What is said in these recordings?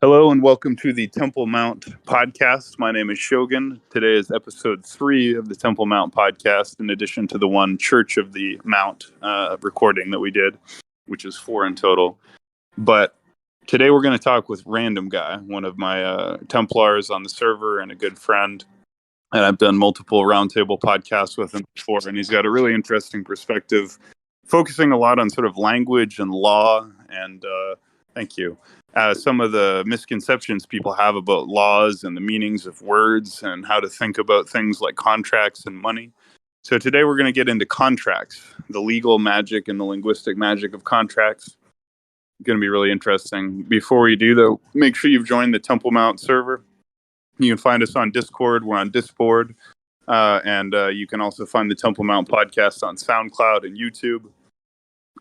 Hello and welcome to the Temple Mount podcast. My name is Shogun. Today is episode 3 of the Temple Mount podcast, in addition to the one Church of the Mount recording that we did, which is 4 in total. But today we're going to talk with Randmguy, one of my Templars on the server and a good friend. And I've done multiple roundtable podcasts with him before, and he's got a really interesting perspective, focusing a lot on sort of language and law and thank you. Some of the misconceptions people have about laws and the meanings of words and how to think about things like contracts and money. So today we're going to get into contracts, the legal magic and the linguistic magic of contracts. Going to be really interesting. Before we do, though, make sure you've joined the Temple Mount server. You can find us on Discord. We're on Discord. And you can also find the Temple Mount podcast on SoundCloud and YouTube.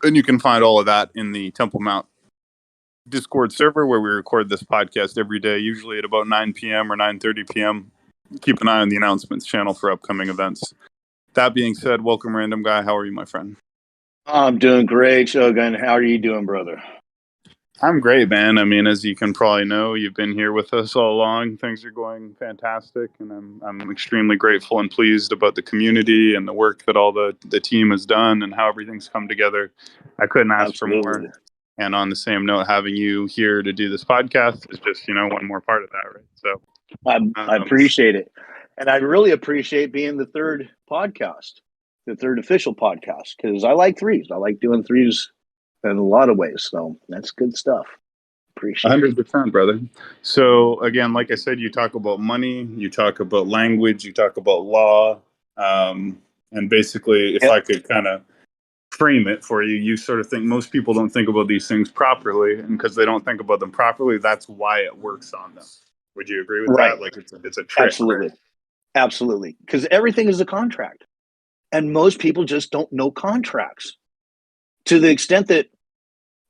And you can find all of that in the Temple Mount Discord server, where we record this podcast every day, usually at about 9 p.m. or 9:30 p.m. Keep an eye on the announcements channel for upcoming events. That being said, welcome, Randmguy. How are you, my friend? I'm doing great, Shogun. How are you doing, brother? I'm great, man. I mean, as you can probably know, you've been here with us all along. Things are going fantastic, and I'm extremely grateful and pleased about the community and the work that all the team has done and how everything's come together. I couldn't ask for more. And on the same note, having you here to do this podcast is just, one more part of that, right? So I appreciate it. And I really appreciate being the third podcast, the third official podcast, because I like threes. I like doing threes in a lot of ways. So that's good stuff. Appreciate 100%, brother. So again, like I said, you talk about money, you talk about language, you talk about law. And basically, if I could kind of frame it for you, you sort of think most people don't think about these things properly, and because they don't think about them properly, that's why it works on them. Would you agree with that? Like it's a trick. Absolutely. Right? Absolutely. Because everything is a contract, and most people just don't know contracts, to the extent that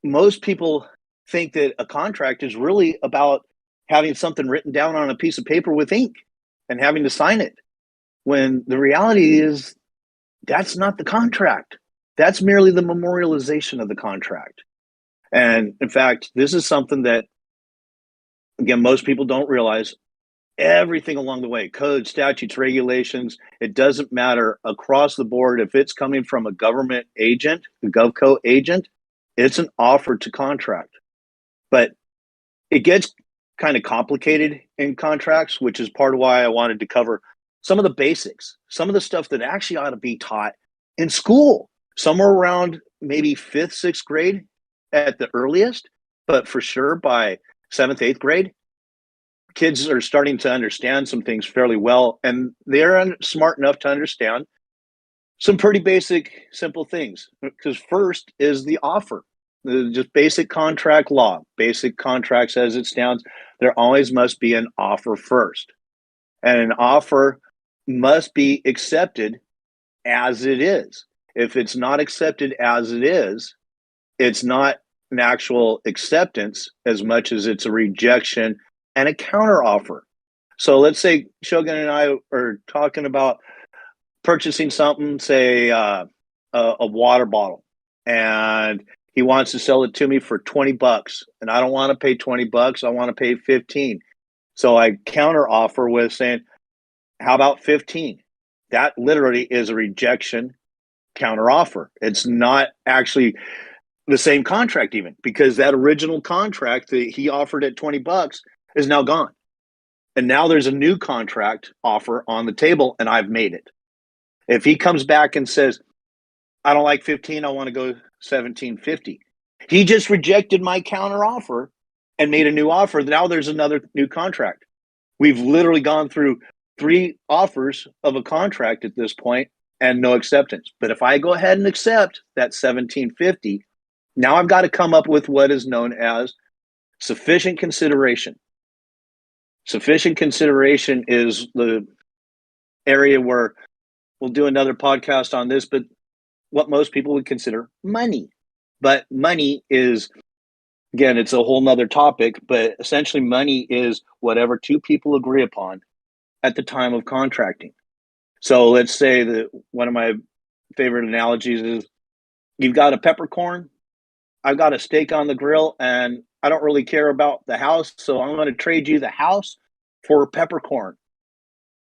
most people think that a contract is really about having something written down on a piece of paper with ink and having to sign it, when the reality is that's not the contract. That's merely the memorialization of the contract. And in fact, this is something that, again, most people don't realize. Everything along the way, codes, statutes, regulations, it doesn't matter across the board. If it's coming from a government agent, a GovCo agent, it's an offer to contract. But it gets kind of complicated in contracts, which is part of why I wanted to cover some of the basics, some of the stuff that actually ought to be taught in school, somewhere around maybe 5th, 6th grade at the earliest, but for sure by 7th, 8th grade, kids are starting to understand some things fairly well, and they're smart enough to understand some pretty basic, simple things. Because first is the offer, just basic contract law, basic contracts as it stands. There always must be an offer first, and an offer must be accepted as it is. If it's not accepted as it is, it's not an actual acceptance as much as it's a rejection and a counteroffer. So let's say Shogun and I are talking about purchasing something, say a water bottle, and he wants to sell it to me for $20, and I don't want to pay $20. I want to pay 15. So I counteroffer with saying, how about 15? That literally is a rejection counteroffer. It's not actually the same contract even, because that original contract that he offered at $20 is now gone. And now there's a new contract offer on the table, and I've made it. If he comes back and says, I don't like 15, I want to go 17.50. He just rejected my counter offer and made a new offer. Now there's another new contract. We've literally gone through 3 offers of a contract at this point and no acceptance. But if I go ahead and accept that 17.50, now I've got to come up with what is known as sufficient consideration. Sufficient consideration is the area where we'll do another podcast on this, but what most people would consider money. But money is, again, it's a whole nother topic, but essentially money is whatever 2 people agree upon at the time of contracting. So let's say that one of my favorite analogies is you've got a peppercorn, I've got a steak on the grill, and I don't really care about the house, so I'm going to trade you the house for peppercorn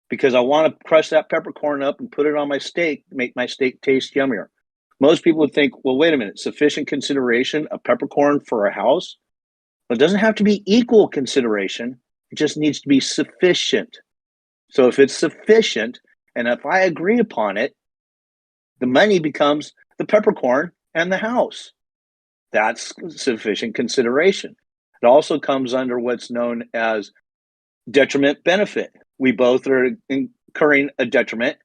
because I want to crush that peppercorn up and put it on my steak, make my steak taste yummier. Most people would think, well, wait a minute, sufficient consideration, a peppercorn for a house? Well, it doesn't have to be equal consideration. It just needs to be sufficient. So if it's sufficient, and if I agree upon it, the money becomes the peppercorn and the house. That's sufficient consideration. It also comes under what's known as detriment benefit. We both are incurring a detriment.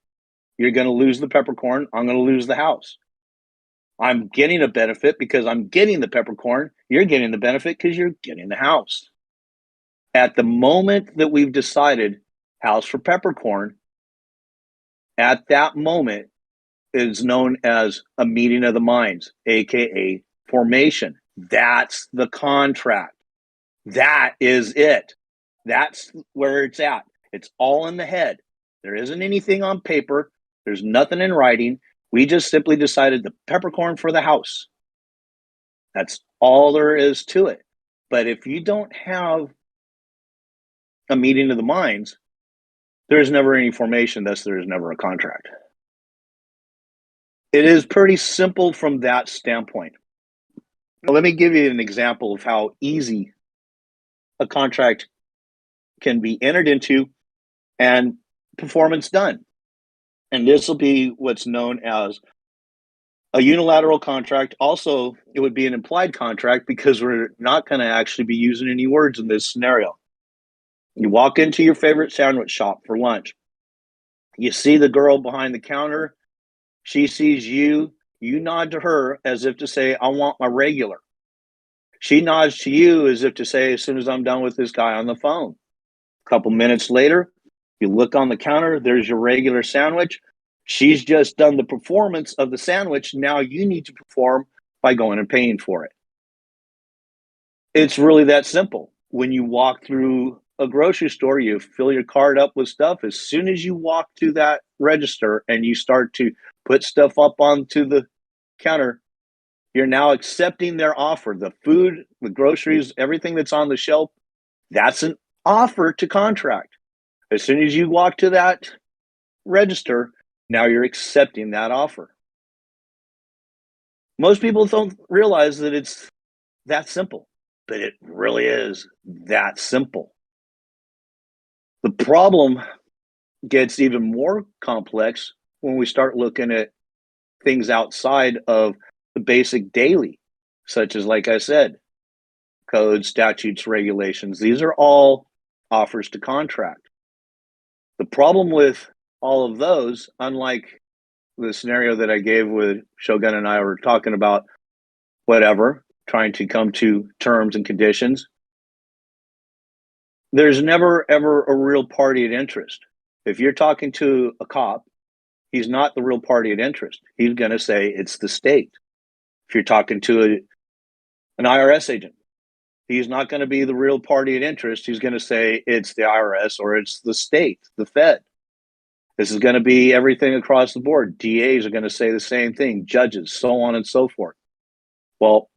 You're going to lose the peppercorn. I'm going to lose the house. I'm getting a benefit because I'm getting the peppercorn. You're getting the benefit because you're getting the house. At the moment that we've decided house for peppercorn, at that moment is known as a meeting of the minds, aka formation. That's the contract. That is it. That's where it's at. It's all in the head. There isn't anything on paper. There's nothing in writing. We just simply decided the peppercorn for the house. That's all there is to it. But if you don't have a meeting of the minds, there's never any formation, thus there is never a contract. It is pretty simple from that standpoint. Now, let me give you an example of how easy a contract can be entered into and performance done. And this will be what's known as a unilateral contract. Also, it would be an implied contract because we're not going to actually be using any words in this scenario. You walk into your favorite sandwich shop for lunch. You see the girl behind the counter. She sees you. You nod to her as if to say, I want my regular. She nods to you as if to say, as soon as I'm done with this guy on the phone. A couple minutes later, you look on the counter. There's your regular sandwich. She's just done the performance of the sandwich. Now you need to perform by going and paying for it. It's really that simple. When you walk through a grocery store, you fill your cart up with stuff. As soon as you walk to that register and you start to put stuff up onto the counter, you're now accepting their offer. The food, the groceries, everything that's on the shelf, that's an offer to contract. As soon as you walk to that register, now you're accepting that offer. Most people don't realize that it's that simple, but it really is that simple. The problem gets even more complex when we start looking at things outside of the basic daily, such as, like I said, codes, statutes, regulations. These are all offers to contract. The problem with all of those, unlike the scenario that I gave with Shogun and I were talking about whatever, trying to come to terms and conditions, there's never, ever a real party of interest. If you're talking to a cop, he's not the real party of interest. He's going to say it's the state. If you're talking to an IRS agent, he's not going to be the real party of interest. He's going to say it's the IRS or it's the state, the Fed. This is going to be everything across the board. DAs are going to say the same thing, judges, so on and so forth. Well,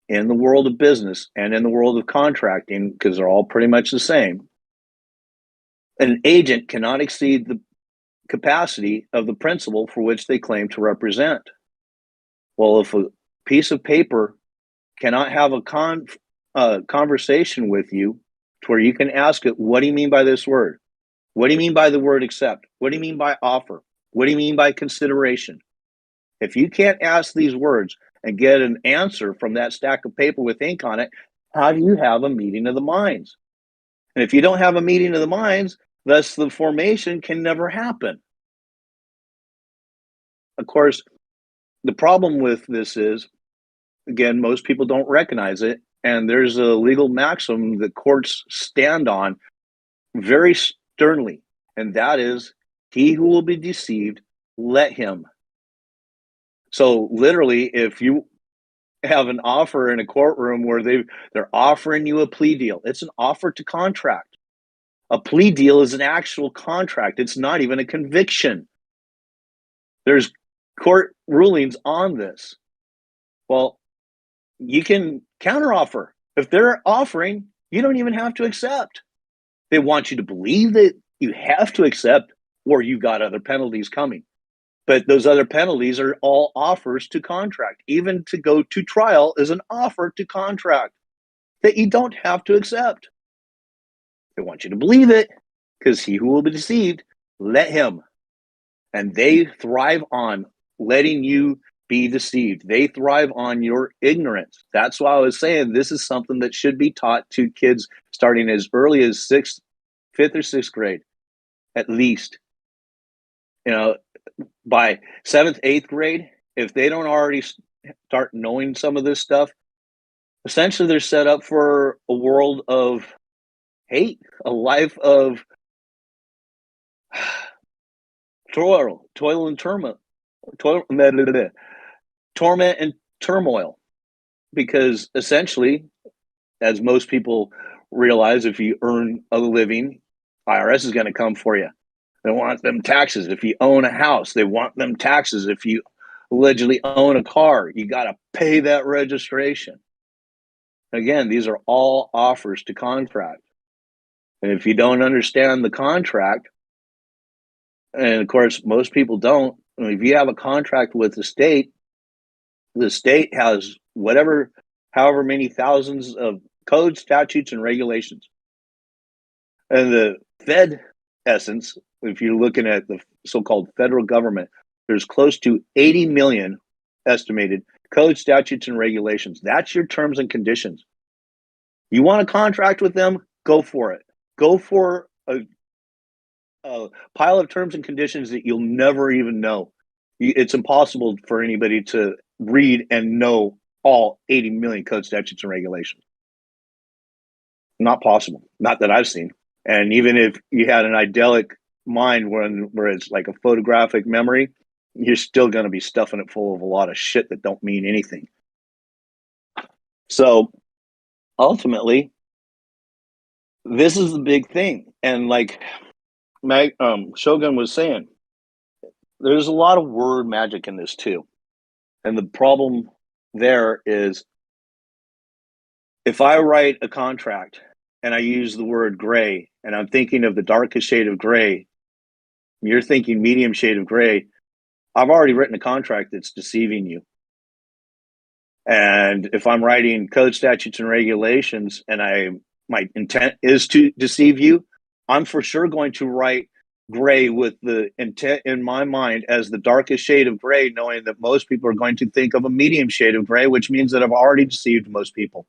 in the world of business and in the world of contracting, because they're all pretty much the same, an agent cannot exceed the capacity of the principal for which they claim to represent. Well, if a piece of paper cannot have a conversation with you to where you can ask it, what do you mean by this word? What do you mean by the word accept? What do you mean by offer? What do you mean by consideration? If you can't ask these words and get an answer from that stack of paper with ink on it, how do you have a meeting of the minds? And if you don't have a meeting of the minds, thus the formation can never happen. Of course, the problem with this is, again, most people don't recognize it. And there's a legal maxim that courts stand on very sternly. And that is, he who will be deceived, let him. So literally, if you have an offer in a courtroom where they're offering you a plea deal, it's an offer to contract. A plea deal is an actual contract. It's not even a conviction. There's court rulings on this. Well, you can counteroffer. If they're offering, you don't even have to accept. They want you to believe that you have to accept, or you've got other penalties coming. But those other penalties are all offers to contract. Even to go to trial is an offer to contract that you don't have to accept. They want you to believe it, because he who will be deceived, let him. And they thrive on letting you be deceived. They thrive on your ignorance. That's why I was saying this is something that should be taught to kids starting as early as fifth or sixth grade, at least. By seventh, eighth grade, if they don't already start knowing some of this stuff, essentially they're set up for a world of hate, a life of toil and turmoil, torment and turmoil. Because essentially, as most people realize, if you earn a living, IRS is going to come for you. They want them taxes. If you own a house, they want them taxes. If you allegedly own a car, you got to pay that registration. Again, these are all offers to contract. And if you don't understand the contract, and of course, most people don't, if you have a contract with the state has however many thousands of codes, statutes, and regulations. And the Fed essence, if you're looking at the so-called federal government, there's close to 80 million estimated codes, statutes, and regulations. That's your terms and conditions. You want to contract with them? Go for it. Go for a pile of terms and conditions that you'll never even know. It's impossible for anybody to read and know all 80 million code, statutes, and regulations. Not possible. Not that I've seen. And even if you had an idyllic mind where it's like a photographic memory, you're still going to be stuffing it full of a lot of shit that don't mean anything. So ultimately, this is the big thing. And like Shogun was saying, there's a lot of word magic in this too. And the problem there is, if I write a contract and I use the word gray, and I'm thinking of the darkest shade of gray, you're thinking medium shade of gray, I've already written a contract that's deceiving you. And if I'm writing code, statutes, and regulations, and my intent is to deceive you, I'm for sure going to write gray with the intent in my mind as the darkest shade of gray, knowing that most people are going to think of a medium shade of gray, which means that I've already deceived most people.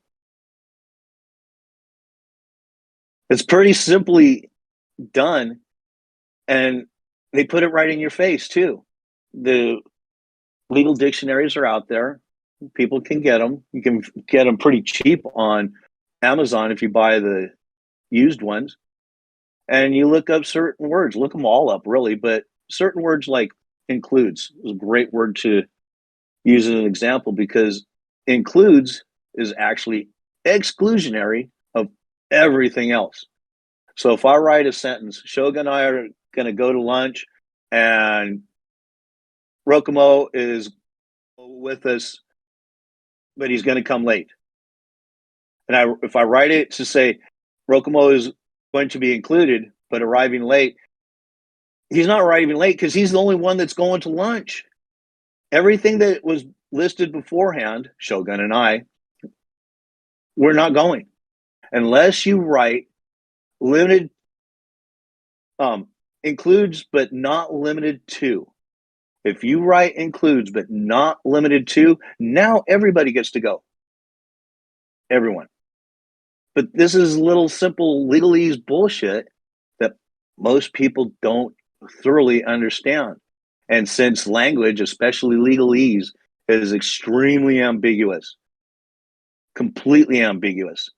It's pretty simply done, and they put it right in your face too. The legal dictionaries are out there. People can get them. You can get them pretty cheap on Amazon if you buy the used ones. And you look up certain words, look them all up really, but certain words like includes is a great word to use as an example, because includes is actually exclusionary of everything else. So if I write a sentence, Shogun and I are going to go to lunch and Rokumo is with us, but he's going to come late. And if I write it to say Rokumo is going to be included, but arriving late, he's not arriving late because he's the only one that's going to lunch. Everything that was listed beforehand, Shogun and I, we're not going. Unless you write limited, includes but not limited to. If you write includes but not limited to, now everybody gets to go. Everyone. But this is little simple legalese bullshit that most people don't thoroughly understand. And since language, especially legalese, is extremely ambiguous, completely ambiguous,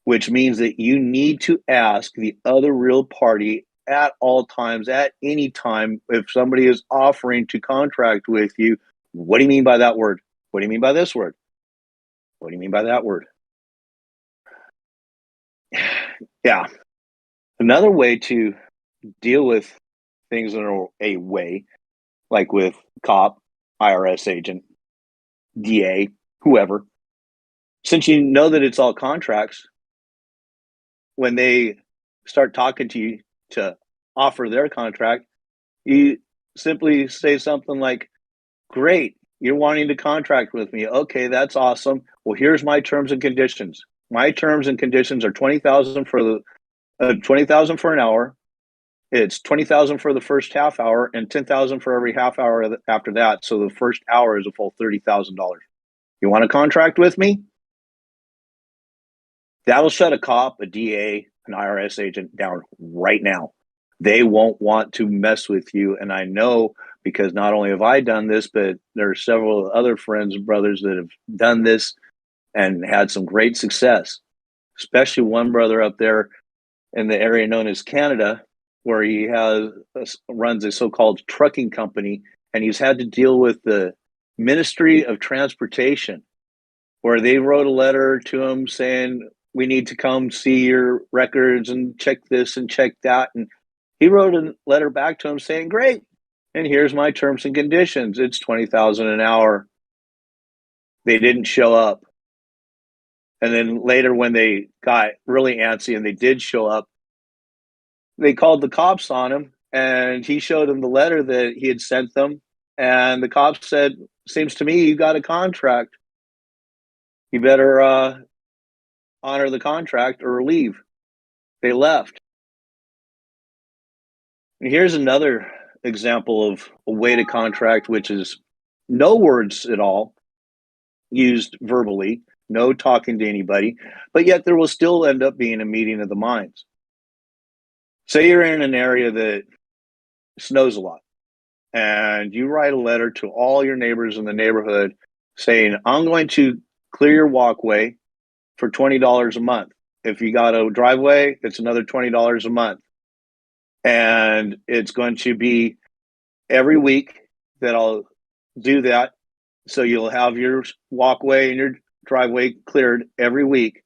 which means that you need to ask the other real party at all times, at any time, if somebody is offering to contract with you, what do you mean by that word? What do you mean by this word? What do you mean by that word? Yeah. Another way to deal with things in a way, like with cop, IRS agent, DA, whoever, since you know that it's all contracts, when they start talking to you to offer their contract, you simply say something like, great, you're wanting to contract with me. Okay, that's awesome. Well, here's my terms and conditions. My terms and conditions are $20,000 for the $20,000 for an hour. It's $20,000 for the first half hour and $10,000 for every half hour after that. So the first hour is a full $30,000. You want to contract with me? That'll shut a cop, a DA, an IRS agent down right now. They won't want to mess with you. And I know, because not only have I done this, but there are several other friends and brothers that have done this and had some great success, especially one brother up there in the area known as Canada, where he runs a so-called trucking company, and he's had to deal with the Ministry of Transportation, where they wrote a letter to him saying, we need to come see your records and check this and check that. And he wrote a letter back to him saying, great, and here's my terms and conditions. It's $20,000 an hour. They didn't show up. And then later, when they got really antsy and they did show up, they called the cops on him, and he showed them the letter that he had sent them. And the cops said, seems to me you got a contract. You better honor the contract or leave. They left. And here's another example of a way to contract, which is no words at all used verbally, no talking to anybody, but yet there will still end up being a meeting of the minds. Say you're in an area that snows a lot, and you write a letter to all your neighbors in the neighborhood saying, I'm going to clear your walkway for $20 a month. If you got a driveway, it's another $20 a month. And it's going to be every week that I'll do that. So you'll have your walkway and your driveway cleared every week.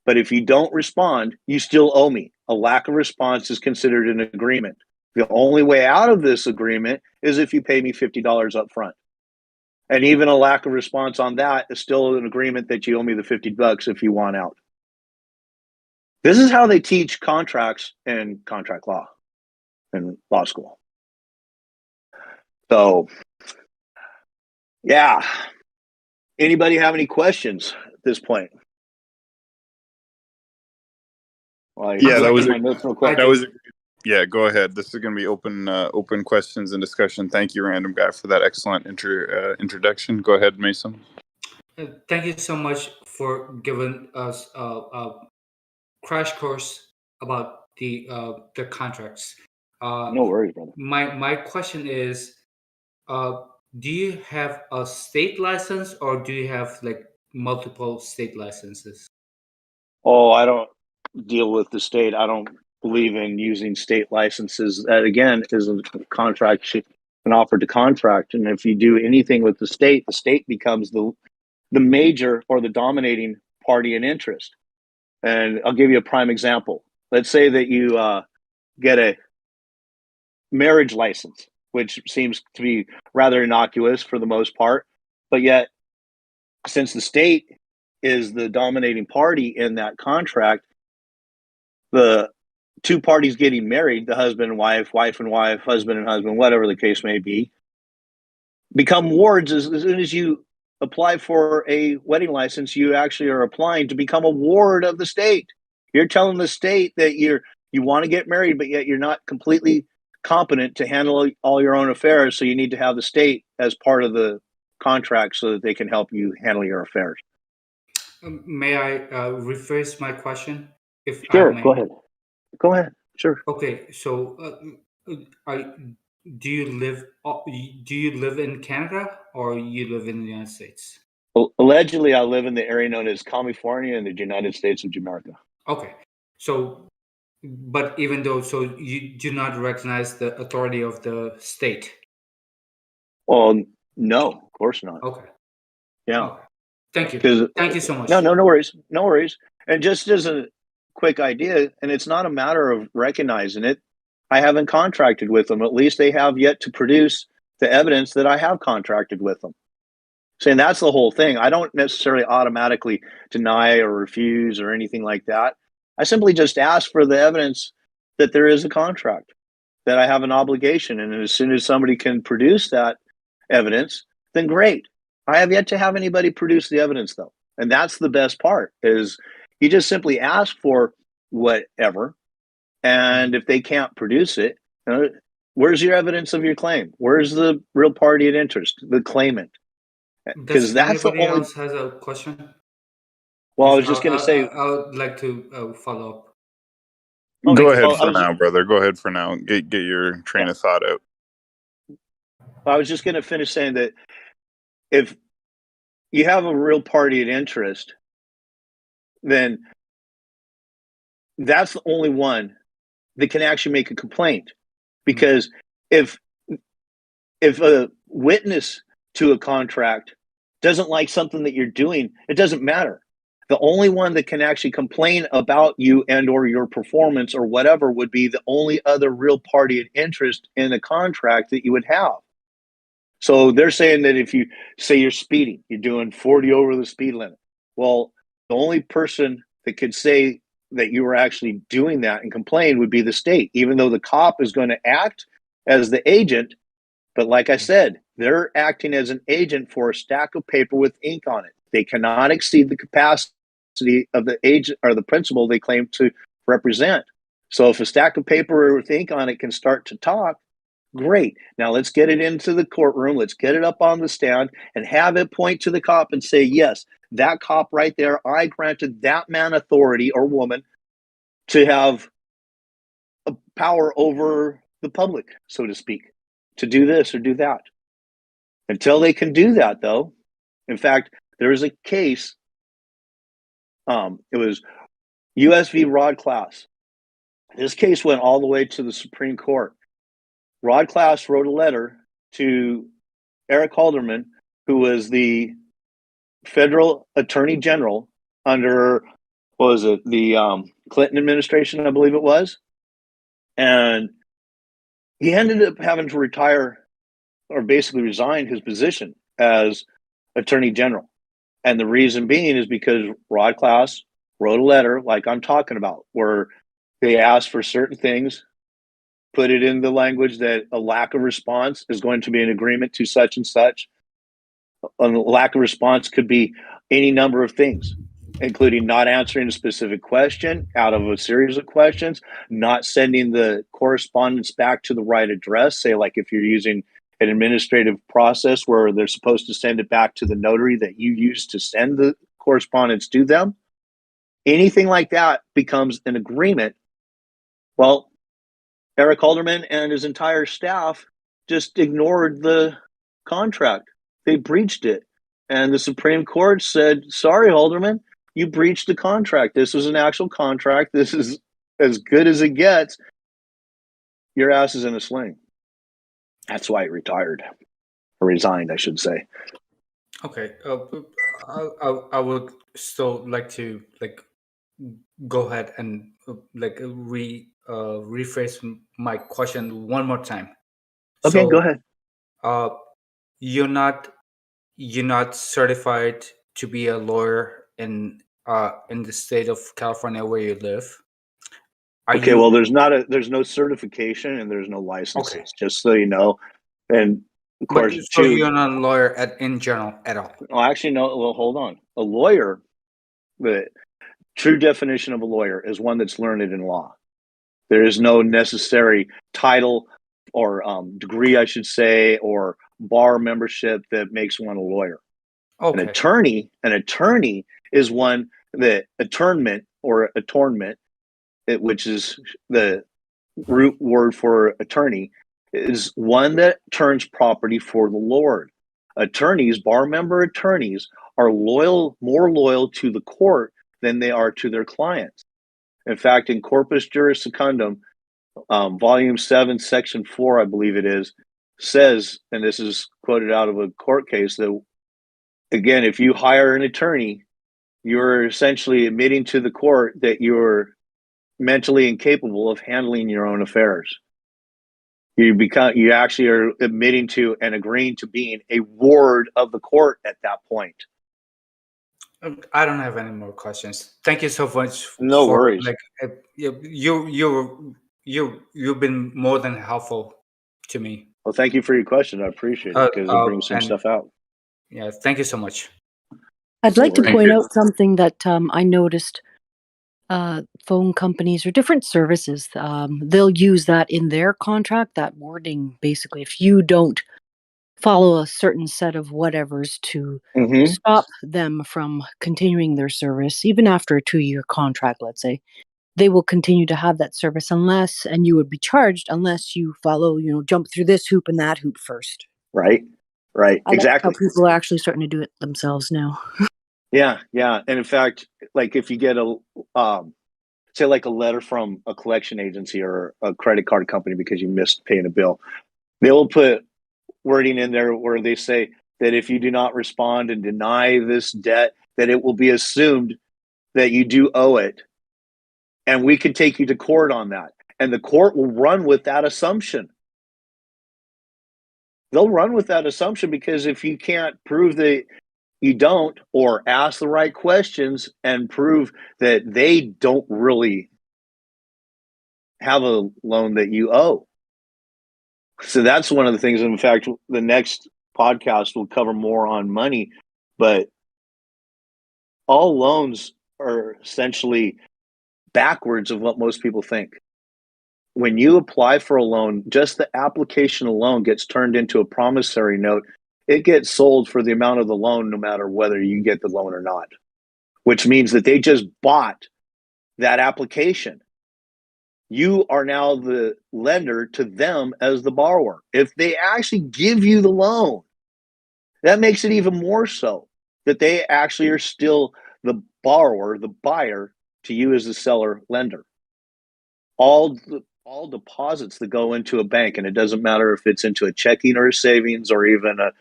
But if you don't respond, you still owe me. A lack of response is considered an agreement. The only way out of this agreement is if you pay me $50 up front. And even a lack of response on that is still an agreement that you owe me the $50 if you want out. This is how they teach contracts in contract law in law school. So, yeah. Anybody have any questions at this point? Yeah, that was Yeah, go ahead. This is going to be open questions and discussion. Thank you, Randmguy, for that excellent introduction. Go ahead, Mason. Thank you so much for giving us a crash course about the contracts. No worries, brother. My question is, do you have a state license, or do you have like multiple state licenses? Oh, I don't deal with the state. I don't believe in using state licenses. That, again, is a contract, an offer to contract. And if you do anything with the state becomes the major or the dominating party in interest. And I'll give you a prime example. Let's say that you get a marriage license, which seems to be rather innocuous for the most part. But yet, since the state is the dominating party in that contract, the two parties getting married, the husband and wife, wife and wife, husband and husband, whatever the case may be, become wards as soon as you apply for a wedding license. You actually are applying to become a ward of the state. You're telling the state that you want to get married, but yet you're not completely competent to handle all your own affairs. So you need to have the state as part of the contract so that they can help you handle your affairs. May I rephrase my question? If Sure, I may. Go ahead. Sure. Okay, so do you live in Canada, or you live in the United States? Well, allegedly, I live in the area known as California in the United States of America. Okay, so, but even though, so you do not recognize the authority of the state? Well, no, of course not. Okay. Yeah. Okay. Thank you. Thank you so much. No worries. No worries. And just as a quick idea, and it's not a matter of recognizing it, I haven't contracted with them. At least they have yet to produce the evidence that I have contracted with them. Saying that's the whole thing. I don't necessarily automatically deny or refuse or anything like that. I simply just ask for the evidence that there is a contract, that I have an obligation. And as soon as somebody can produce that evidence, then great. I have yet to have anybody produce the evidence, though. And that's the best part, is you just simply ask for whatever. And if they can't produce it, where's your evidence of your claim? Where's the real party in interest, the claimant? Because Does that's the anybody only. else has a question? Well, I If was just not, going to say. I would like to follow up. Okay. Go Thank you. ahead Well, for now, brother. Go ahead for now. Get your train of thought out. I was just going to finish saying that if you have a real party in interest, then that's the only one that can actually make a complaint. Because if a witness to a contract doesn't like something that you're doing, it doesn't matter. The only one that can actually complain about you and or your performance or whatever would be the only other real party in interest in a contract that you would have. So they're saying that if you say you're speeding, you're doing 40 over the speed limit. Well, the only person that could say that you were actually doing that and complain would be the state, even though the cop is going to act as the agent. But like I said, they're acting as an agent for a stack of paper with ink on it. They cannot exceed the capacity of the agent or the principal they claim to represent. So if a stack of paper with ink on it can start to talk, great. Now let's get it into the courtroom. Let's get it up on the stand and have it point to the cop and say, yes, that cop right there, I granted that man authority or woman to have a power over the public, so to speak, to do this or do that. Until they can do that, though, in fact, there is a case. It was US v. Rod Class. This case went all the way to the Supreme Court. Rod Class wrote a letter to Eric Halderman, who was the federal attorney general under, what was it, the Clinton administration, I believe it was. And he ended up having to retire or basically resign his position as attorney general. And the reason being is because Rod Class wrote a letter like I'm talking about, where they asked for certain things, put it in the language that a lack of response is going to be an agreement to such and such. A lack of response could be any number of things, including not answering a specific question out of a series of questions, not sending the correspondence back to the right address. Say, like if you're using an administrative process where they're supposed to send it back to the notary that you used to send the correspondence to them, anything like that becomes an agreement. Well, Eric Halderman and his entire staff just ignored the contract. They breached it. And the Supreme Court said, sorry, Halderman, you breached the contract. This was an actual contract. This is as good as it gets. Your ass is in a sling. That's why he retired, or resigned, I should say. Okay. I would still like to go ahead and rephrase my question one more time. Okay, So, go ahead. You're not certified to be a lawyer in the state of California where you live. Okay, well, there's no certification and there's no licenses, Okay. just so you know. And of course, So you're not a lawyer in general at all. well, actually, no. Well, hold on. A lawyer, the true definition of a lawyer is one that's learned in law. There is no necessary title or degree, I should say, or bar membership that makes one a lawyer. Okay. An attorney is one that attornment, which is the root word for attorney, is one that turns property for the Lord. Attorneys, bar member attorneys, are more loyal to the court than they are to their clients. In fact, in Corpus Juris Secundum, Volume 7, Section 4, I believe it is, says, and this is quoted out of a court case, that, again, if you hire an attorney, you're essentially admitting to the court that you're mentally incapable of handling your own affairs. You actually are admitting to and agreeing to being a ward of the court at that point. I don't have any more questions. Thank you so much No for worries. you've been more than helpful to me. Well, thank you for your question. I appreciate it because it brings some And stuff out. yeah, thank you so much. I'd No like to worries. point out something that I noticed. Phone companies or different services, they'll use that in their contract, that wording, basically. If you don't follow a certain set of whatevers to Mm-hmm. stop them from continuing their service, even after a 2-year contract, let's say, they will continue to have that service and you would be charged unless you follow, jump through this hoop and that hoop first. Right. I like how Exactly. people are actually starting to do it themselves now. Yeah. And in fact, like if you get say like a letter from a collection agency or a credit card company because you missed paying a bill, they will put wording in there where they say that if you do not respond and deny this debt, that it will be assumed that you do owe it. And we can take you to court on that. And the court will run with that assumption. They'll run with that assumption because if you can't prove that you don't, or ask the right questions and prove that they don't really have a loan that you owe. So that's one of the things. In fact, the next podcast will cover more on money, but all loans are essentially backwards of what most people think. When you apply for a loan, just the application alone gets turned into a promissory note. It gets sold for the amount of the loan, no matter whether you get the loan or not, which means that they just bought that application. You are now the lender to them as the borrower. If they actually give you the loan, that makes it even more so that they actually are still the borrower, the buyer, to you as the seller lender. All deposits that go into a bank, and it doesn't matter if it's into a checking or a savings or even a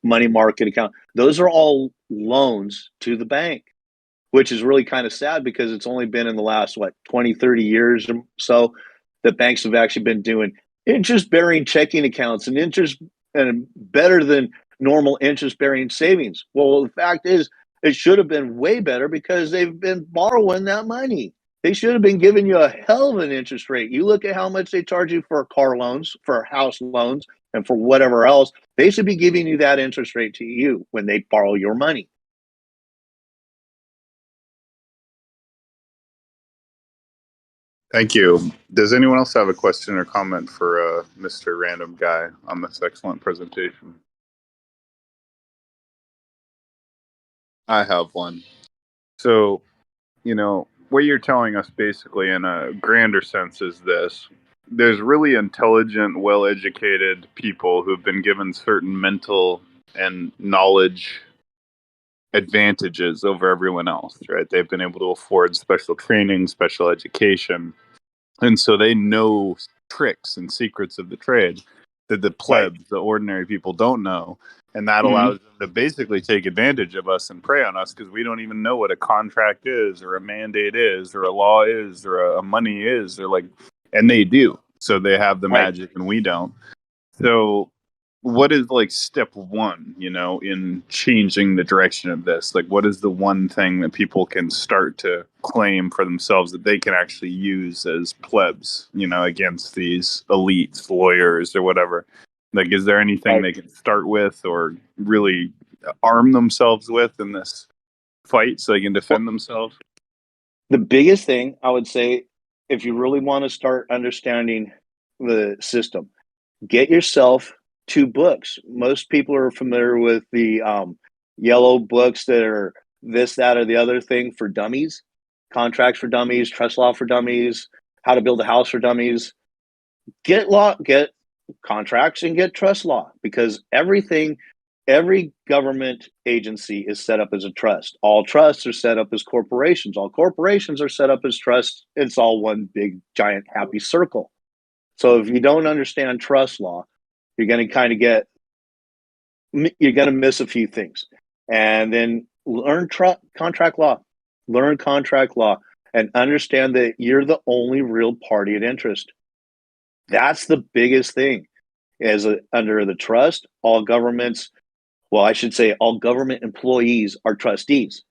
money market account, those are all loans to the bank, which is really kind of sad because it's only been in the last, 20, 30 years or so that banks have actually been doing interest-bearing checking accounts and better than normal interest-bearing savings. Well, the fact is, it should have been way better because they've been borrowing that money. They should have been giving you a hell of an interest rate. You look at how much they charge you for car loans, for house loans, and for whatever else. They should be giving you that interest rate to you when they borrow your money. Thank you. Does anyone else have a question or comment for Mr. Randmguy on this excellent presentation? I have one. So, what you're telling us basically in a grander sense is this. There's really intelligent, well-educated people who've been given certain mental and knowledge advantages over everyone else, right? They've been able to afford special training, special education, and so they know tricks and secrets of the trade that the plebs, the ordinary people, don't know. And that allows them to basically take advantage of us and prey on us because we don't even know what a contract is or a mandate is or a law is or a money is and they do. So they have the magic and we don't. So what is step one, in changing the direction of this? What is the one thing that people can start to claim for themselves that they can actually use as plebs, against these elites, lawyers, or whatever? Is there anything they can start with or really arm themselves with in this fight so they can defend themselves? The biggest thing I would say, if you really want to start understanding the system, get yourself 2 books. Most people are familiar with the yellow books that are this, that, or the other thing for dummies, contracts for dummies, trust law for dummies, how to build a house for dummies. Get contracts and get trust law, because every government agency is set up as a trust. All trusts are set up as corporations. All corporations are set up as trusts. It's all one big, giant, happy circle. So if you don't understand trust law, you're going to miss a few things. And then learn contract law. Learn contract law and understand that you're the only real party at interest. That's the biggest thing. Under the trust, all governments, well, I should say all government employees are trustees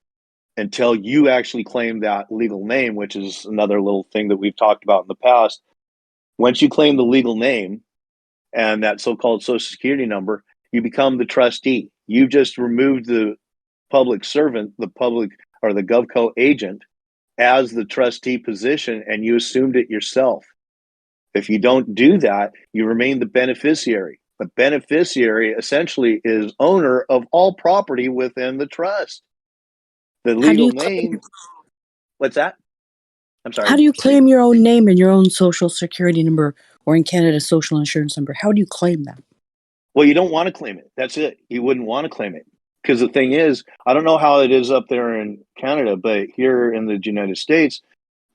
until you actually claim that legal name, which is another little thing that we've talked about in the past. Once you claim the legal name and that so-called social security number, you become the trustee. You just removed the public servant, the public or the GovCo agent as the trustee position, and you assumed it yourself. If you don't do that, you remain the beneficiary. The beneficiary essentially is owner of all property within the trust. The legal name, what's that? I'm sorry. How do you claim your own name and your own social security number, or in Canada, social insurance number? How do you claim that? Well, you don't want to claim it. That's it. You wouldn't want to claim it. Because the thing is, I don't know how it is up there in Canada, but here in the United States,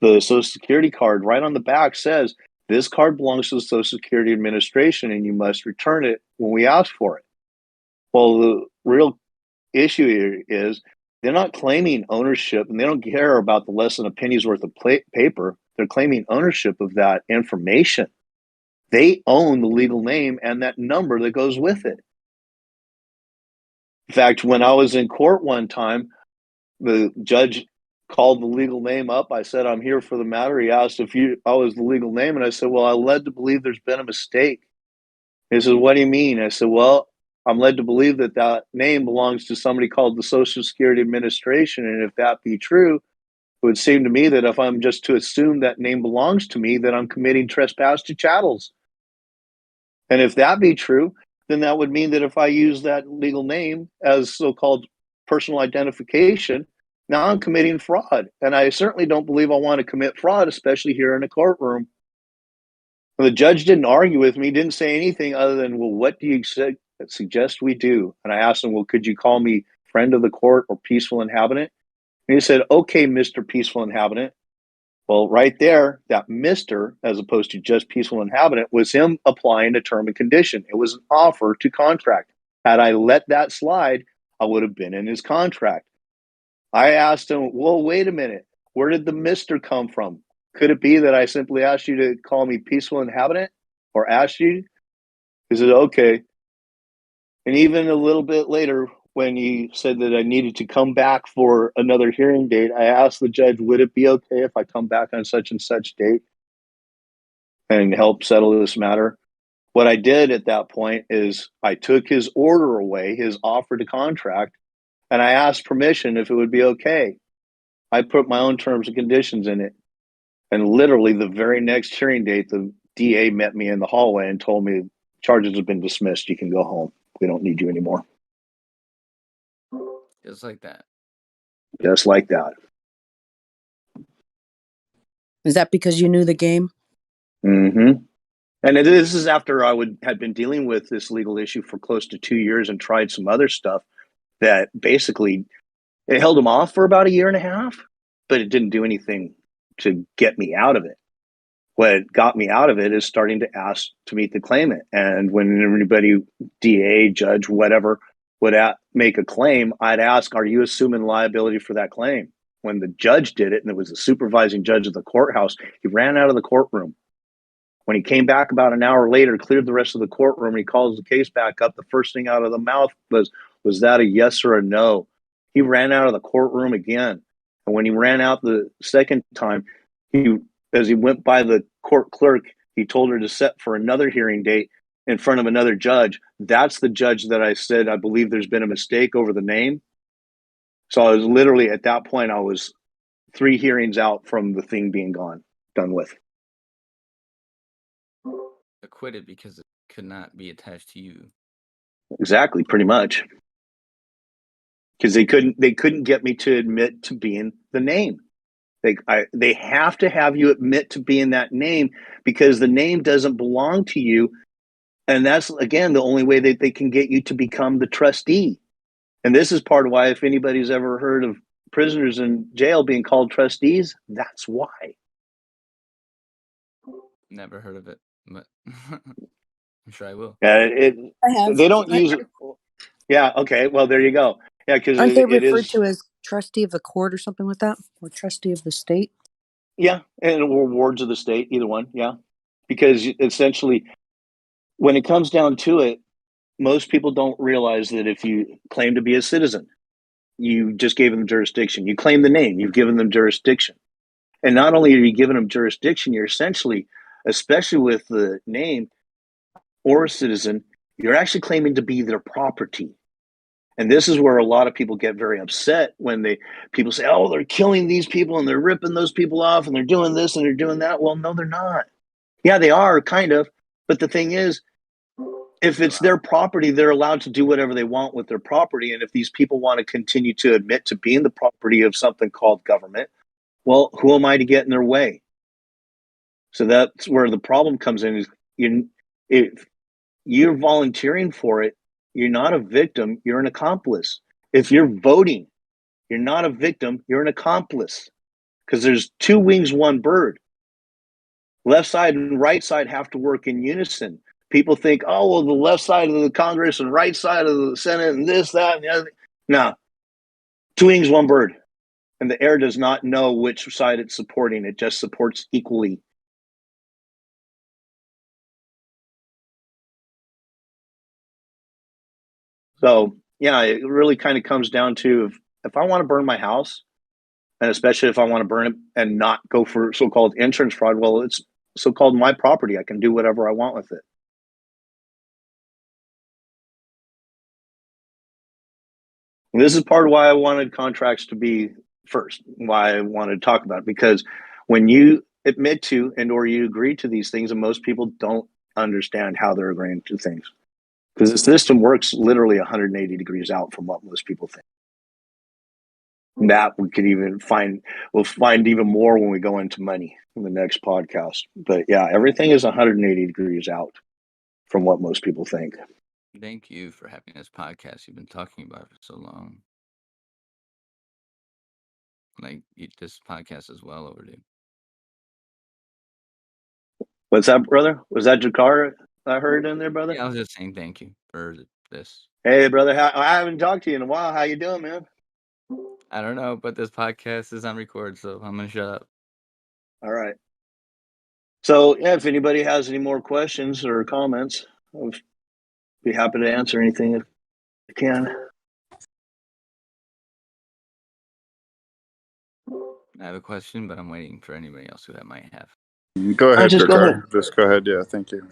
the Social Security card right on the back says, this card belongs to the Social Security Administration and you must return it when we ask for it. Well, the real issue here is they're not claiming ownership and they don't care about the less than a penny's worth of paper. They're claiming ownership of that information. They own the legal name and that number that goes with it. In fact, when I was in court one time, the judge called the legal name up. I said, I'm here for the matter. He asked if I was the legal name. And I said, well, I'm led to believe there's been a mistake. He said, what do you mean? I said, well, I'm led to believe that that name belongs to somebody called the Social Security Administration. And if that be true, it would seem to me that if I'm just to assume that name belongs to me, that I'm committing trespass to chattels. And if that be true, then that would mean that if I use that legal name as so-called personal identification, now I'm committing fraud. And I certainly don't believe I want to commit fraud, especially here in a courtroom. The judge didn't argue with me, didn't say anything other than, well, what do you suggest we do? And I asked him, well, could you call me friend of the court or peaceful inhabitant? And he said, okay, Mr. Peaceful Inhabitant. Well, right there, that Mr., as opposed to just peaceful inhabitant, was him applying a term and condition. It was an offer to contract. Had I let that slide, I would have been in his contract. I asked him, well, wait a minute. Where did the Mr. come from? Could it be that I simply asked you to call me peaceful inhabitant or asked you? He said, okay. And even a little bit later, when he said that I needed to come back for another hearing date, I asked the judge, would it be okay if I come back on such and such date and help settle this matter? What I did at that point is I took his order away, his offer to contract, and I asked permission if it would be okay. I put my own terms and conditions in it. And literally the very next hearing date, the DA met me in the hallway and told me charges have been dismissed. You can go home. We don't need you anymore. Just like that. Just like that. Is that because you knew the game? Mm-hmm. And this is after I had been dealing with this legal issue for close to 2 years and tried some other stuff that basically it held him off for about 1.5 years, but it didn't do anything to get me out of it. What got me out of it is starting to ask to meet the claimant. And when anybody, DA, judge, whatever, would make a claim, I'd ask, are you assuming liability for that claim? When the judge did it, and it was the supervising judge of the courthouse, he ran out of the courtroom. When he came back about an hour later, cleared the rest of the courtroom, and he calls the case back up, the first thing out of the mouth was that a yes or a no? He ran out of the courtroom again. And when he ran out the second time, as he went by the court clerk, he told her to set for another hearing date in front of another judge. That's the judge that I said, I believe there's been a mistake over the name. So I was literally, at that point, I was 3 hearings out from the thing being done with. Acquitted because it could not be attached to you. Exactly, pretty much. Because they couldn't get me to admit to being the name. They have to have you admit to being that name because the name doesn't belong to you. And that's, again, the only way that they can get you to become the trustee. And this is part of why, if anybody's ever heard of prisoners in jail being called trustees, that's why. Never heard of it, but I'm sure I will. I have. They don't use it. Yeah, okay, well, there you go. Yeah, because aren't they referred to as trustee of the court or something like that? Or trustee of the state? Yeah, and or wards of the state, either one, yeah. because essentially, when it comes down to it, most people don't realize that if you claim to be a citizen, you just gave them jurisdiction. You claim the name, you've given them jurisdiction. And not only are you giving them jurisdiction, you're essentially, especially with the name or citizen, you're actually claiming to be their property. And this is where a lot of people get very upset when people say, oh, they're killing these people and they're ripping those people off and they're doing this and they're doing that. Well, no, they're not. Yeah, they are, kind of. But the thing is, if it's their property, they're allowed to do whatever they want with their property. And if these people want to continue to admit to being the property of something called government, well, who am I to get in their way? So that's where the problem comes in. Is if you're volunteering for it, you're not a victim, you're an accomplice. If you're voting, you're not a victim, you're an accomplice. Because there's two wings, one bird. Left side and right side have to work in unison. People think, oh, well, the left side of the Congress and right side of the Senate and this, that, and the other. No. Two wings, one bird. And the air does not know which side it's supporting. It just supports equally. So, yeah, it really kind of comes down to if I want to burn my house, and especially if I want to burn it and not go for so-called insurance fraud, well, it's so-called my property. I can do whatever I want with it. And this is part of why I wanted contracts to be first, why I wanted to talk about it, because when you admit to and or you agree to these things, and most people don't understand how they're agreeing to things, because the system works literally 180 degrees out from what most people think. And that we could even we'll find even more when we go into money in the next podcast. But yeah, everything is 180 degrees out from what most people think. Thank you for having this podcast. You've been talking about it for so long. Like this podcast is well overdue. What's that, brother? Was that Jakar I heard in there, brother? Yeah, I was just saying thank you for this. Hey, brother, I haven't talked to you in a while. How you doing, man? I don't know, but this podcast is on record, so I'm gonna shut up. All right. So, yeah, if anybody has any more questions or comments, I'll be happy to answer anything if I can. I have a question, but I'm waiting for anybody else who might have. Go ahead, just go Jakar. ahead. Just go ahead. Yeah, thank you.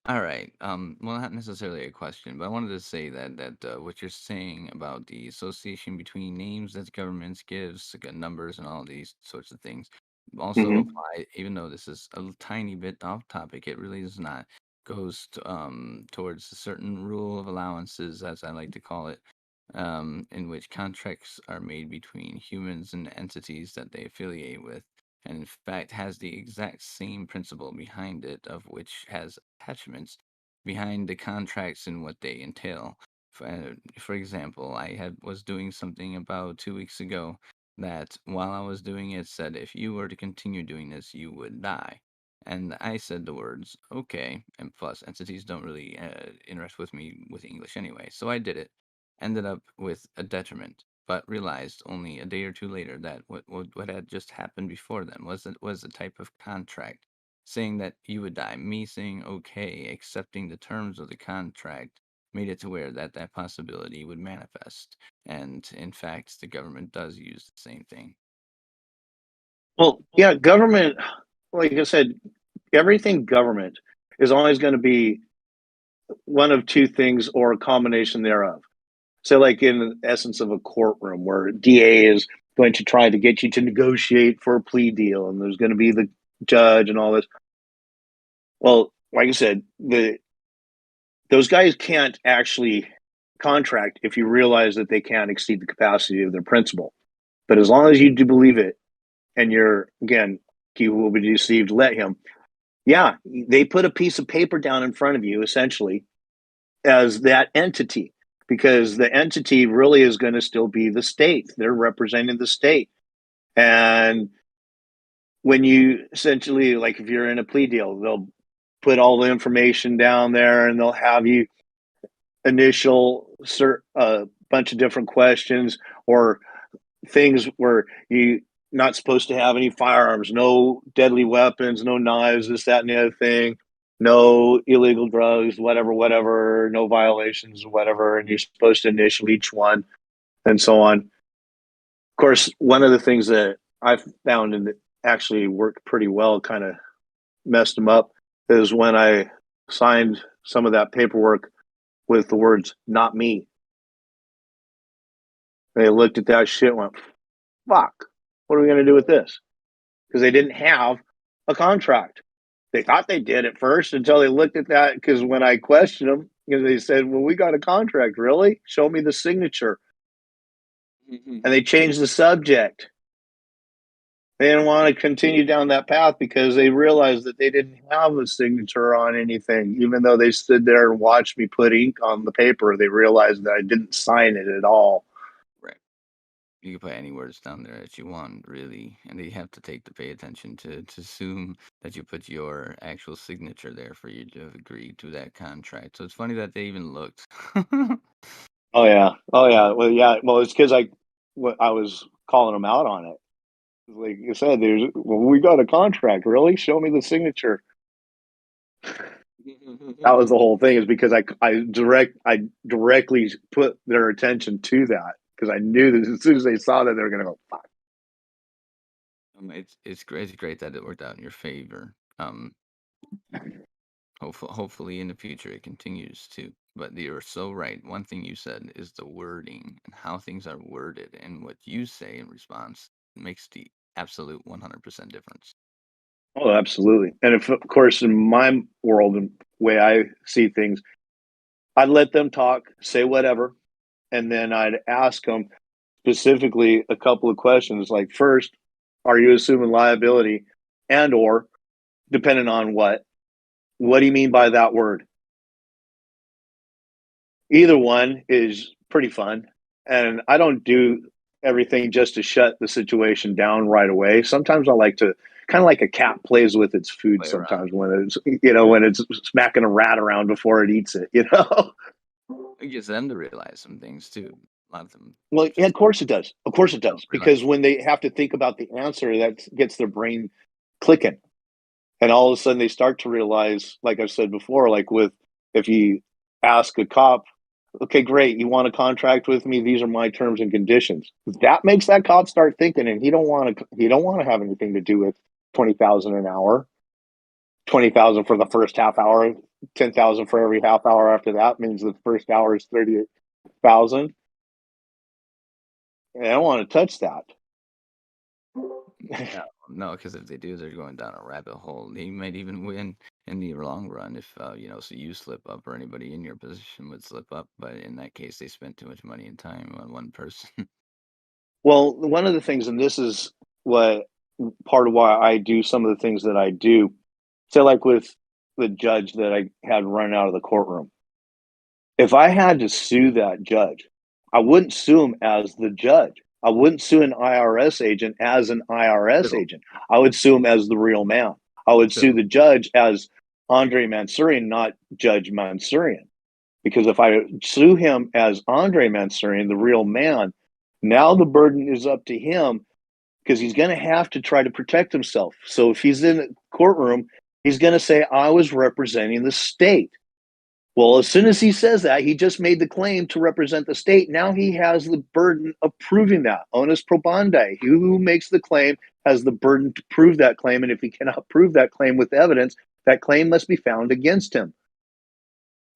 All right. Well, not necessarily a question, but I wanted to say that what you're saying about the association between names that governments gives, like, numbers and all these sorts of things, also apply. Even though this is a tiny bit off topic, it really is not. Goes towards a certain rule of allowances, as I like to call it, in which contracts are made between humans and entities that they affiliate with, and in fact has the exact same principle behind it, of which has attachments behind the contracts and what they entail. For example, was doing something about 2 weeks ago that, while I was doing it, said if you were to continue doing this, you would die. And I said the words, okay, and plus entities don't really interact with me with English anyway, so I did it. Ended up with a detriment, but realized only a day or two later that what had just happened before then was a type of contract saying that you would die. Me saying okay, accepting the terms of the contract, made it to where that possibility would manifest. And in fact, the government does use the same thing. Well, yeah, government, like I said, everything government is always going to be one of two things or a combination thereof. So, like in the essence of a courtroom where DA is going to try to get you to negotiate for a plea deal, and there's going to be the judge and all this. Well, like I said, those guys can't actually contract if you realize that they can't exceed the capacity of their principal. But as long as you do believe it, and you're, again, he who will be deceived, let him. Yeah, they put a piece of paper down in front of you, essentially, as that entity, because the entity really is going to still be the state. They're representing the state. And when you essentially, like if you're in a plea deal, they'll put all the information down there and they'll have you initial a bunch of different questions or things where you not supposed to have any firearms, no deadly weapons, no knives, this, that, and the other thing, no illegal drugs, whatever, no violations, whatever, and you're supposed to initial each one, and so on. Of course, one of the things that I've found and that actually worked pretty well, kind of messed them up, is when I signed some of that paperwork with the words "not me." They looked at that shit and went, "Fuck, what are we going to do with this?" Because they didn't have a contract. They thought they did at first until they looked at that. Because when I questioned them, they said, "Well, we got a contract. Really? Show me the signature." And they changed the subject. They didn't want to continue down that path because they realized that they didn't have a signature on anything. Even though they stood there and watched me put ink on the paper, they realized that I didn't sign it at all. Right. You can put any words down there that you want, really, and they have to pay attention to assume that you put your actual signature there for you to have agreed to that contract. So it's funny that they even looked. Oh yeah. Well, yeah. Well, it's because I was calling them out on it. Like you said, we got a contract. Really? Show me the signature. That was the whole thing, is because I directly put their attention to that, because I knew that as soon as they saw that, they were going to go, "Fuck." It's great that it worked out in your favor. Hopefully in the future it continues to. But you're so right. One thing you said is the wording and how things are worded, and what you say in response makes the absolute 100% difference. Oh, absolutely. And of course, in my world and way I see things, I'd let them talk, say whatever, and then I'd ask them specifically a couple of questions. Like, first, are you assuming liability, and or depending on what do you mean by that word? Either one is pretty fun, and I don't do everything just to shut the situation down right away. Sometimes I like to, kind of like a cat plays with its food. Play around. Sometimes when it's smacking a rat around before it eats it. It gets them to realize some things too. A lot of them. Well, yeah, of course it does. Of course it does. Realize. Because when they have to think about the answer, that gets their brain clicking. And all of a sudden they start to realize, like I said before, like if you ask a cop, "Okay, great, you want a contract with me? These are my terms and conditions." That makes that cop start thinking, and he don't want to have anything to do with 20,000 an hour, 20,000 for the first half hour, 10,000 for every half hour after that means the first hour is 38,000. I don't want to touch that. No, because if they do, they're going down a rabbit hole. They might even win in the long run if so you slip up or anybody in your position would slip up. But in that case, they spent too much money and time on one person. Well, one of the things, and this is what part of why I do some of the things that I do, say like with the judge that I had run out of the courtroom. If I had to sue that judge, I wouldn't sue him as the judge. I wouldn't sue an IRS agent as an IRS Civil. agent. I would sue him as the real man. I would sue Civil. the judge as Andre Mansourian, not Judge Mansourian. Because if I sue him as Andre Mansourian, the real man, now the burden is up to him, because he's going to have to try to protect himself. So if he's in a courtroom, he's going to say, "I was representing the state." Well, as soon as he says that, he just made the claim to represent the state. Now he has the burden of proving that. Onus probandi. Who makes the claim has the burden to prove that claim. And if he cannot prove that claim with evidence, that claim must be found against him.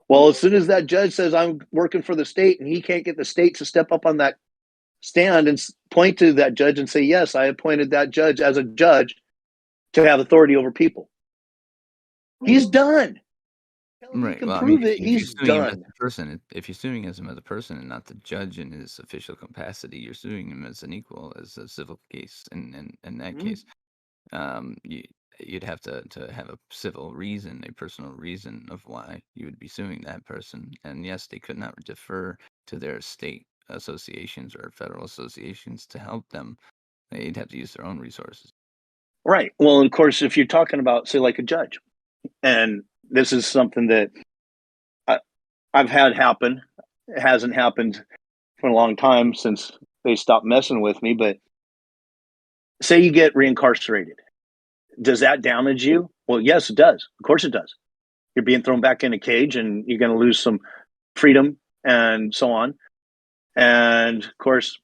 Well, as soon as that judge says, "I'm working for the state," and he can't get the state to step up on that stand and point to that judge and say, "Yes, I appointed that judge as a judge to have authority over people," he's done. Until he Right. can Well, I mean, prove it, if you're he's suing him as done. a person, if you're suing him as a person and not the judge in his official capacity, you're suing him as an equal, as a civil case. And in that case, you'd have to have a civil reason, a personal reason of why you would be suing that person. And yes, they could not defer to their state associations or federal associations to help them. They'd have to use their own resources. Right. Well, of course, if you're talking about, say, like a judge, and this is something that I've had happen. It hasn't happened for a long time since they stopped messing with me, but say you get reincarcerated. Does that damage you? Well, yes, it does. Of course it does. You're being thrown back in a cage and you're going to lose some freedom and so on. And of course,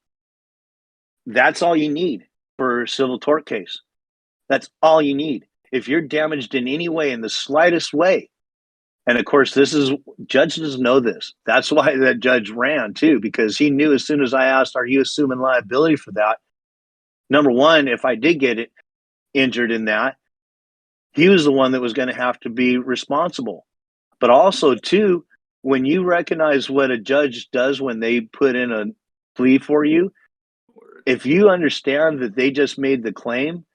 that's all you need for a civil tort case. That's all you need. If you're damaged in any way, in the slightest way, and of course, judges know this. That's why that judge ran too, because he knew as soon as I asked, "Are you assuming liability for that?" Number one, if I did get it injured in that, he was the one that was going to have to be responsible. But also, too, when you recognize what a judge does when they put in a plea for you, if you understand that they just made the claim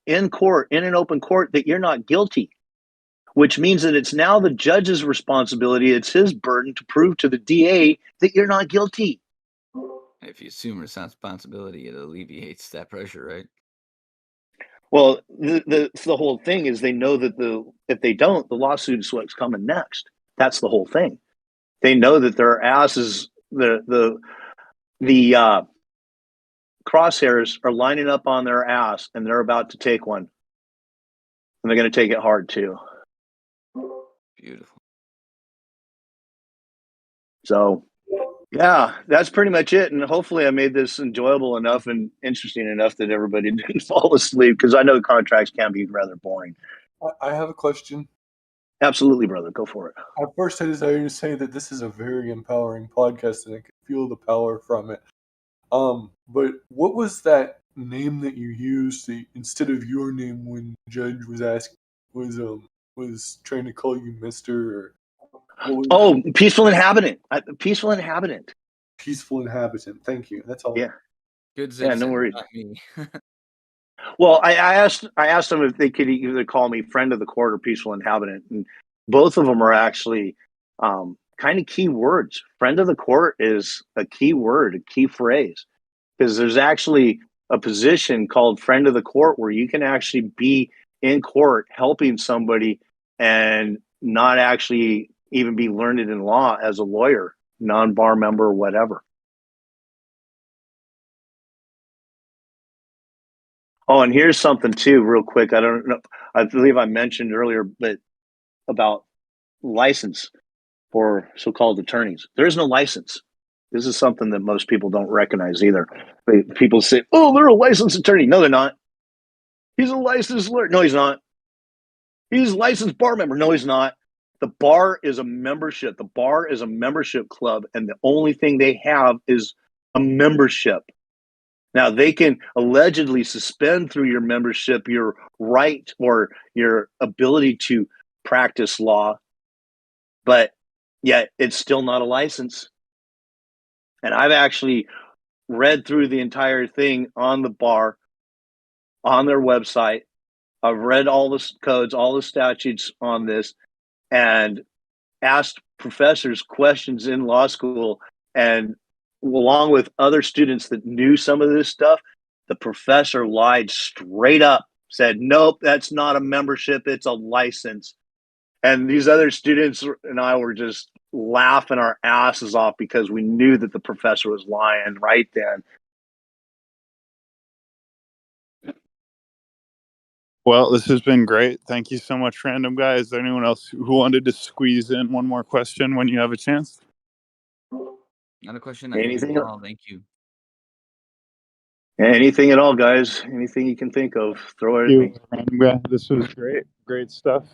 in court, in an open court, that you're not guilty, which means that it's now the judge's responsibility. It's his burden to prove to the DA that you're not guilty. If you assume responsibility, it alleviates that pressure, right? Well, the whole thing is they know that if they don't, the lawsuit is what's coming next. That's the whole thing. They know that their asses, the crosshairs are lining up on their ass, and they're about to take one, and they're going to take it hard too. Beautiful. So, yeah, that's pretty much it. And hopefully, I made this enjoyable enough and interesting enough that everybody didn't fall asleep, because I know contracts can be rather boring. I have a question. Absolutely, brother. Go for it. At first, I desire to say that this is a very empowering podcast, and I can feel the power from it. But what was that name that you used instead of your name when the judge was trying to call you Mister? Oh, peaceful inhabitant. Peaceful inhabitant. Peaceful inhabitant. Thank you. That's all. Yeah. Good Yeah, no citizen, worries. not me. Well, I asked them if they could either call me friend of the court or peaceful inhabitant, and both of them are actually kind of key words. Friend of the court is a key word, a key phrase, because there's actually a position called friend of the court where you can actually be in court helping somebody and not actually even be learned in law as a lawyer, non-bar member, or whatever. Oh, and here's something too, real quick. I don't know. I believe I mentioned earlier, but about license for so-called attorneys. There is no license. This is something that most people don't recognize either. People say, "Oh, they're a licensed attorney." No, they're not. He's a licensed lawyer. No, he's not. He's a licensed bar member. No, he's not. The bar is a membership. The bar is a membership club, and the only thing they have is a membership. Now, they can allegedly suspend through your membership your right or your ability to practice law, but yet it's still not a license. And I've actually read through the entire thing on the bar, on their website. I've read all the codes, all the statutes on this, and asked professors questions in law school, and along with other students that knew some of this stuff, the professor lied straight up, said, "Nope, that's not a membership, it's a license." And these other students and I were just laughing our asses off because we knew that the professor was lying right then. Well, this has been great. Thank you so much, Randmguy. Is there anyone else who wanted to squeeze in one more question when you have a chance? Not a question. Anything? Thank you. Anything at all, guys. Anything you can think of, throw it at me. Randmguy. This was great. Great stuff.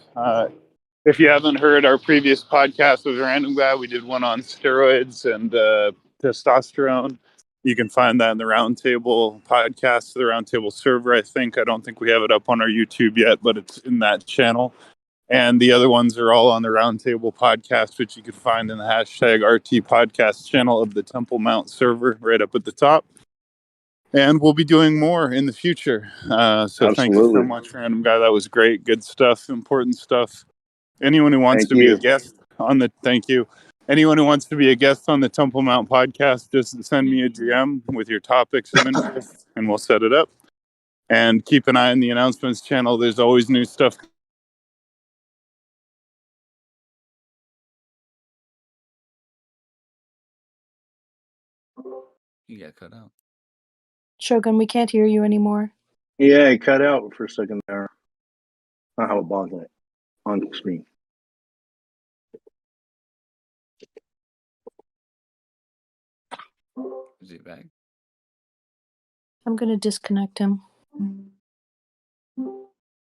If you haven't heard our previous podcast with Randmguy, we did one on steroids and testosterone. You can find that in the Roundtable podcast, the Roundtable server, I think. I don't think we have it up on our YouTube yet, but it's in that channel. And the other ones are all on the Roundtable podcast, which you can find in the hashtag RT podcast channel of the Temple Mount server right up at the top. And we'll be doing more in the future. So thank you so much, Randmguy. That was great. Good stuff, important stuff. Anyone who wants to be a guest on the anyone who wants to be a guest on the Temple Mount podcast, just send me a DM with your topics of interest and we'll set it up. And keep an eye on the announcements channel. There's always new stuff. You got cut out. Shogun, we can't hear you anymore. Yeah, it cut out for a second there. Not how it bogged it on screen. Is he back? I'm going to disconnect him. Hmm.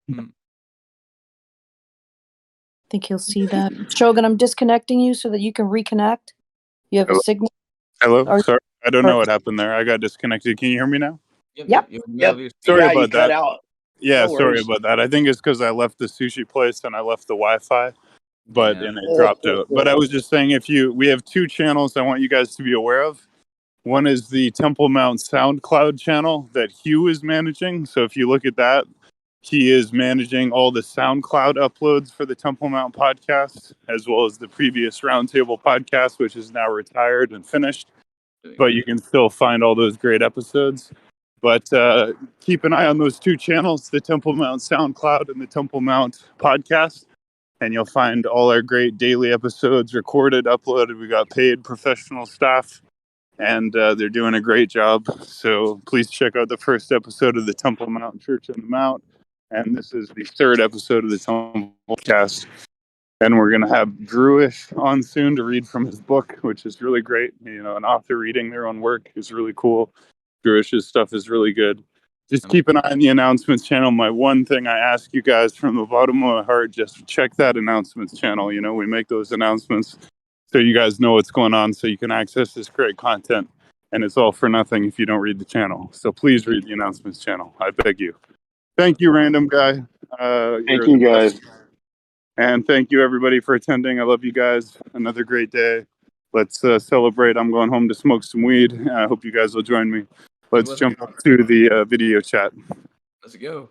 I think he'll see that. Shogun, I'm disconnecting you so that you can reconnect. You have a Hello? signal. Hello? Or- Sorry, I don't know what happened there. I got disconnected. Can you hear me now? Yep. Sorry Yeah, you about cut that. out. Yeah, No sorry worries. about that. I think it's because I left the sushi place and I left the Wi-Fi, but Yeah. and it dropped out. But I was just saying, we have two channels I want you guys to be aware of. One is the Temple Mount SoundCloud channel that Hugh is managing. So if you look at that, he is managing all the SoundCloud uploads for the Temple Mount podcast, as well as the previous Roundtable podcast, which is now retired and finished. But you can still find all those great episodes. But keep an eye on those two channels, the Temple Mount SoundCloud and the Temple Mount podcast. And you'll find all our great daily episodes recorded, uploaded. We got paid professional staff, and they're doing a great job. So please check out the first episode of the Temple Mount Church on the Mount. And this is the third episode of the Temple podcast. And we're going to have Drewish on soon to read from his book, which is really great. You know, an author reading their own work is really cool. Drewish's stuff is really good. Just keep an eye on the announcements channel. My one thing I ask you guys from the bottom of my heart, just check that announcements channel. You know, we make those announcements so you guys know what's going on, so you can access this great content. And it's all for nothing if you don't read the channel. So please read the announcements channel. I beg you. Thank you, Randmguy. Thank you, guys. And thank you, everybody, for attending. I love you guys. Another great day. Let's celebrate. I'm going home to smoke some weed. I hope you guys will join me. Let's jump up to the video chat. Let's go.